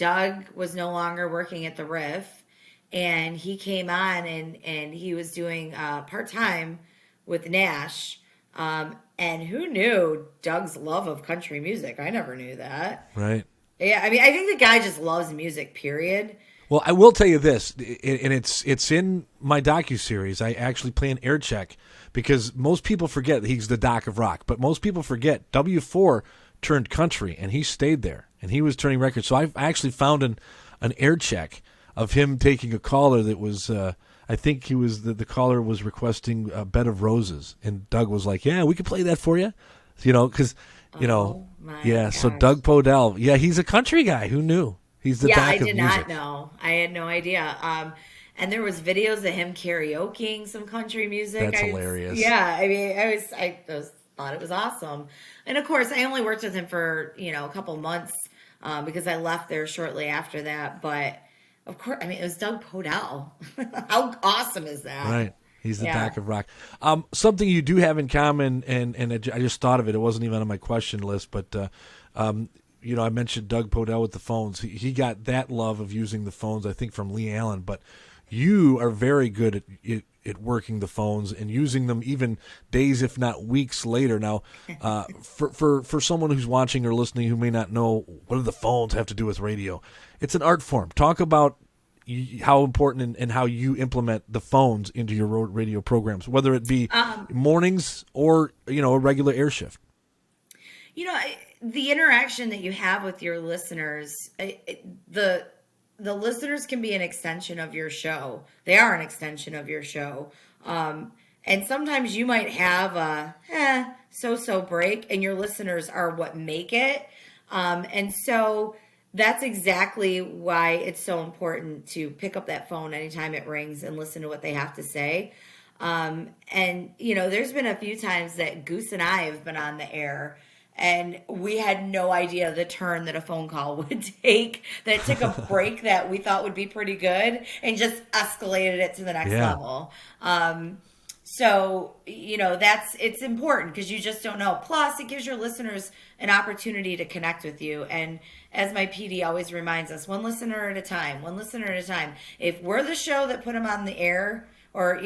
Doug was no longer working at the Riff, and he came on and he was doing part-time with Nash. And who knew Doug's love of country music? I never knew that. Right. Yeah, I mean, I think the guy just loves music, period. Well, I will tell you this, and it's in my docuseries. I actually play an air check because most people forget he's the Doc of rock, but most people forget W4 turned country, and he stayed there, and he was turning records. So I actually found an air check of him taking a caller that was, I think he was the caller was requesting a Bed of Roses, and Doug was like, "Yeah, we can play that for you," because yeah. Gosh. So Doug Podell, yeah, he's a country guy. Who knew? He's the Doc of music. I did not know. I had no idea. And there was videos of him karaokeing some country music. That's hilarious. Yeah, I mean, I thought it was awesome. And of course, I only worked with him for a couple months because I left there shortly after that. But of course, I mean, it was Doug Podell. How awesome is that? Right. He's the Doc of rock. Something you do have in common, and I just thought of it. It wasn't even on my question list, but I mentioned Doug Podell with the phones. He got that love of using the phones, I think, from Lee Allen. But you are very good at working the phones and using them even days, if not weeks later. Now, for someone who's watching or listening who may not know, what do the phones have to do with radio? It's an art form. Talk about how important and how you implement the phones into your road radio programs, whether it be mornings or a regular air shift. The interaction that you have with your listeners, the listeners can be an extension of your show. They are an extension of your show. And sometimes you might have a so-so break, and your listeners are what make it. And so that's exactly why it's so important to pick up that phone anytime it rings and listen to what they have to say. And there's been a few times that Goose and I have been on the air, and we had no idea the turn that a phone call would take, that it took a break that we thought would be pretty good and just escalated it to the next level. So, it's important because you just don't know. Plus, it gives your listeners an opportunity to connect with you. And as my PD always reminds us, one listener at a time. If we're the show that put them on the air, or,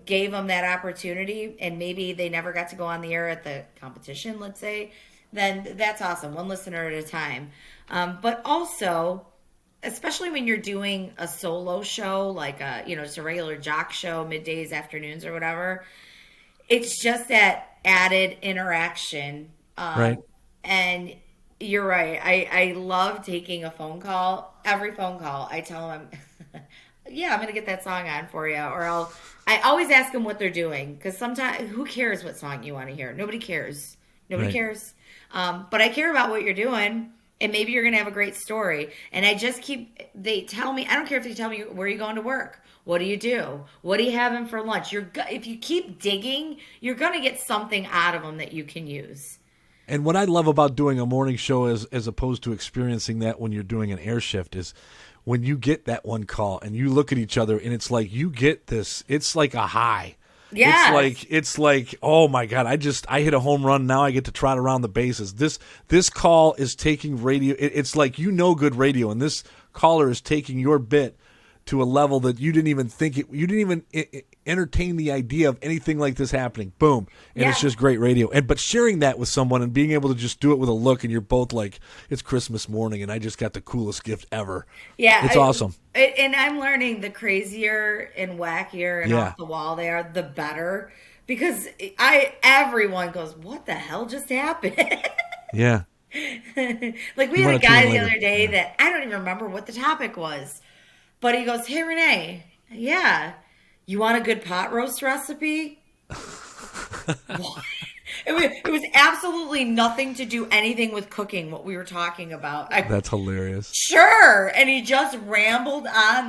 gave them that opportunity, and maybe they never got to go on the air at the competition, let's say, then that's awesome. One listener at a time. But also, especially when you're doing a solo show, like just a regular jock show, middays, afternoons, or whatever, it's just that added interaction. Right. And you're right. I love taking a phone call. Every phone call, I tell them, yeah, I'm going to get that song on for you. Or I always ask them what they're doing, because sometimes, who cares what song you want to hear? Nobody cares. Nobody cares. But I care about what you're doing, and maybe you're going to have a great story. And they tell me, I don't care if they tell me, where are you going to work? What do you do? What are you having for lunch? If you keep digging, you're going to get something out of them that you can use. And what I love about doing a morning show as opposed to experiencing that when you're doing an air shift is when you get that one call and you look at each other and it's like you get this, it's like a high. Yeah. It's like, oh my God, I hit a home run. Now I get to trot around the bases. This call is taking radio. It's like, good radio, and this caller is taking your bit to a level that you didn't even entertain the idea of anything like this happening. Boom. And It's just great radio. But sharing that with someone and being able to just do it with a look, and you're both like, it's Christmas morning and I just got the coolest gift ever. Yeah. It's awesome. And I'm learning the crazier and wackier and off the wall they are, the better. Because everyone goes, what the hell just happened? Yeah. Like we had a guy the other day that I don't even remember what the topic was. But he goes, hey, Renee, you want a good pot roast recipe? What? It was absolutely nothing to do anything with cooking, what we were talking about. That's hilarious. Sure. And he just rambled on